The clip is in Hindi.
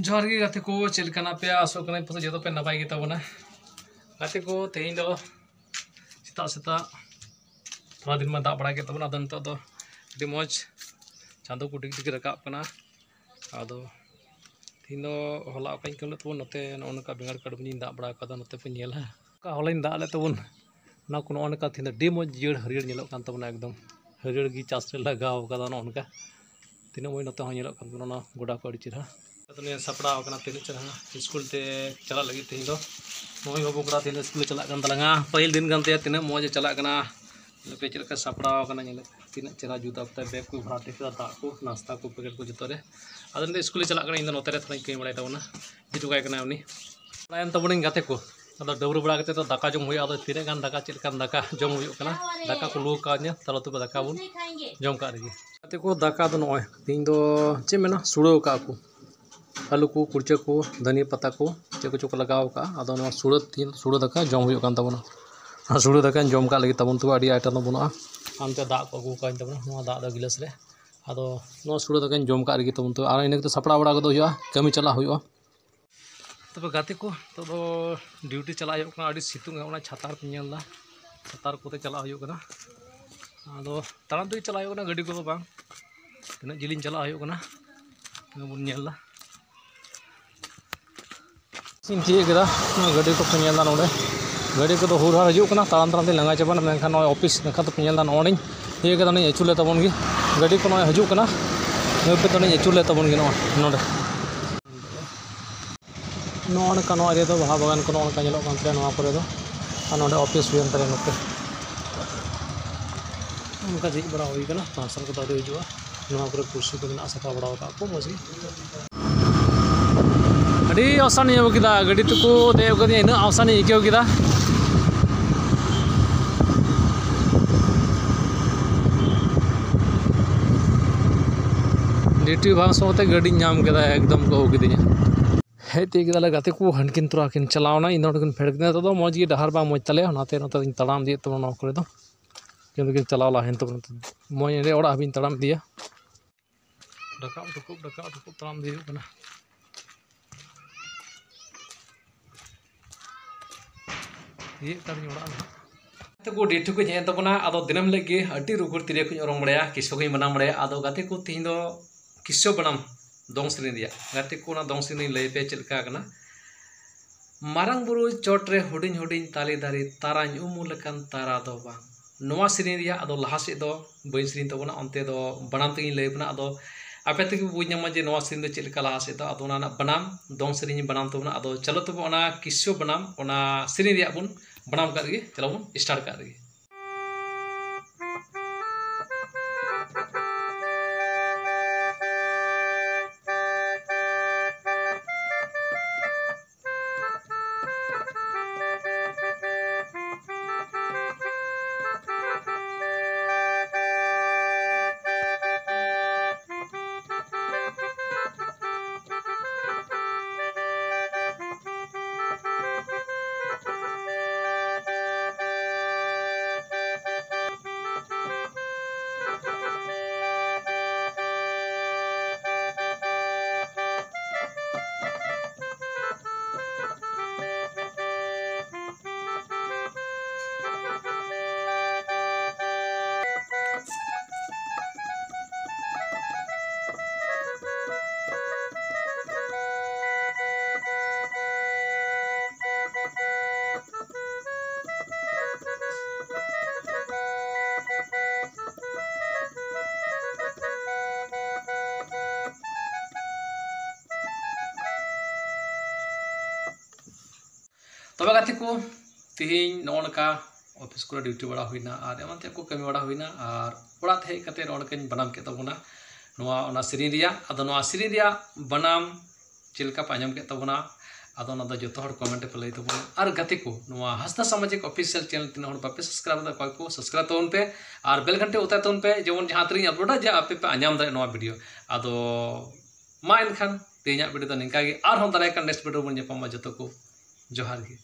जोहार गे गाते को चलकाना पे आसो कने पसे जतो पे नपाय गे तबना गाते को तेई दो सेता सेता थोड़ा दिन में दाग बड़ा के तबना अदन तो अभी मौज चांदो को डिग डिग रकाब कना आदो तीन दो होला अकाई कम तबन नते नका बेंगार कड़बनी दाग बड़ा कदा नते पे नेला का होलाइन दाग ले तबन ना को नका तीन डी मौज जियड़ हरियर नेलोक कान तबना एकदम हरियर गी चास रे लगाव कदा नका तीन मौज नते हो नेलोक कान तबना गोडा को अड़ी चिरा सपड़ा तीन चढ़ा स्कूल ते चला लगे तीन दो मई बाबू कड़ा तीन स्कूल चला तलांगा पहिल दिन गानते तीन मौज चला पे चलका सपड़ा तीन चेहरा जुदा बैग को भराते दाग को नाश्ता को पैकेट को जो अदन स्कूल चला इन नोते थोड़ा कई बड़ा तबना हिजुगाय बड़ायन तबन गाते को डबर बड़ा तो दाका जम हो तीन गान दाका चलकान दाका जम हो दाका को लू का तलो तब दाका बन जम का गाते को दाका दो नॉय तीन दो चे मेना सुड़ो का को आलू को कुर्चा को धनिया पत्ता को चे को चोको लगाव का अदो सुड़ो तीन सुड़ो दाका जम हो तबना सुड़ो दाका जम का लगे तबन तो अड़ी आइटम बनुआ आमते दाग को अगू का तबना दाग गिलास रे अदो सुड़ो दाका जम का लगे तबन तो इन सपड़ा बड़ा को कमी चला हो तब गाते को तो ड्यूटी चला अड़ी सितुंग छातार पे नेलदा छातार कोते चला अदो ताड़ाम ते चला गाड़ी को बांग तीना जिलिन चला बन नेलदा सिम चीज़ गाड़ी को पे नेलदा नोडे गाड़ी को हुर हार हजूना ताड़ाम ताड़ाम लंगा चाबाना मेनखान ऑफिस देखा तो पे नेलदा नोडे हे कदा नहीं अचूले तबन गी गाड़ी को हजूना पे तो नहीं अचूले तबन गी नोडे नोका एरिया तो बाहा बागान को नोका ऑफिस हुई अंतरे नोते उनका झीज बड़ा होना पार्सल को दादी हजूआ कुर्सी को सफा बड़ा को मौज अड़ी आसान अवकेदा गाड़ी तक देव इन आसान इकेदा ड्यूटी भाव समते गाड़ी नाम के एकदम को होगी हेते गाते को हनकिन तुरा किन चलावना इन फेड़ तो मौज डहार बा मौज तले तड़ाम दिए तब को चलाव लाइन तब मौज ओड़ा हबी तड़ाम दिया डकाब टुकुब तड़ाम दी को डेट को हेन तबना अदो दिनम लगे अड्डी रुगुर तिरे को ओरंग बड़ाया किसो को बनाम बड़ाया अदो गाते को तीन दो किसो बनाम दोंग सेरें दिया गाते को दोंग सेरें लई पे चलका कना मारंग बुरु चोटरे हुडिंग हुडिंग ताली दारी ताराñ उमुलकन तारा दो बांग नोवा सेरें दिया अदो लहा से दो बई सेरें तबना अंते दो बनाम तगिन लई बना अदो आपे तक बुझ ᱧᱟᱢᱟ जे नोवा सेरें दो चलका लहा से दो अदो ना बनाम दोंग सेरें बनाम तबना अदो चलो तब ओना किसो बनाम ओना सेरें दिया बुन बनाम का गे चलो बुन स्टार्ट का गे तब गाते को तीन नौका ऑफिस को ड्यूटी बड़ा हुईना और एमते को कमी बड़ा हुईना और ओड़ा हेज कते नौका बनाम के तबना नोआ सेरें रिया अदो नोआ सेरें रिया बनाम चिलका पाजम के तबना अदो ना दो जतो हर कमेंट पे लई तबना और गाते को नोआ हंसदा सामाजिक ऑफिशियल चैनल तीन हर बापे सब्सक्राइब दा को सब्सक्राइब तबन पे और बेल घंटे उता तबन पे जेमन जहां तरी अपलोडा जे आपे पे आंजाम दा नोआ वीडियो अदो मा एनखान तेजा वीडियो दा निका गे और हम दाराय का नेक्स्ट वीडियो बन जपामा जतो को जोहार गे।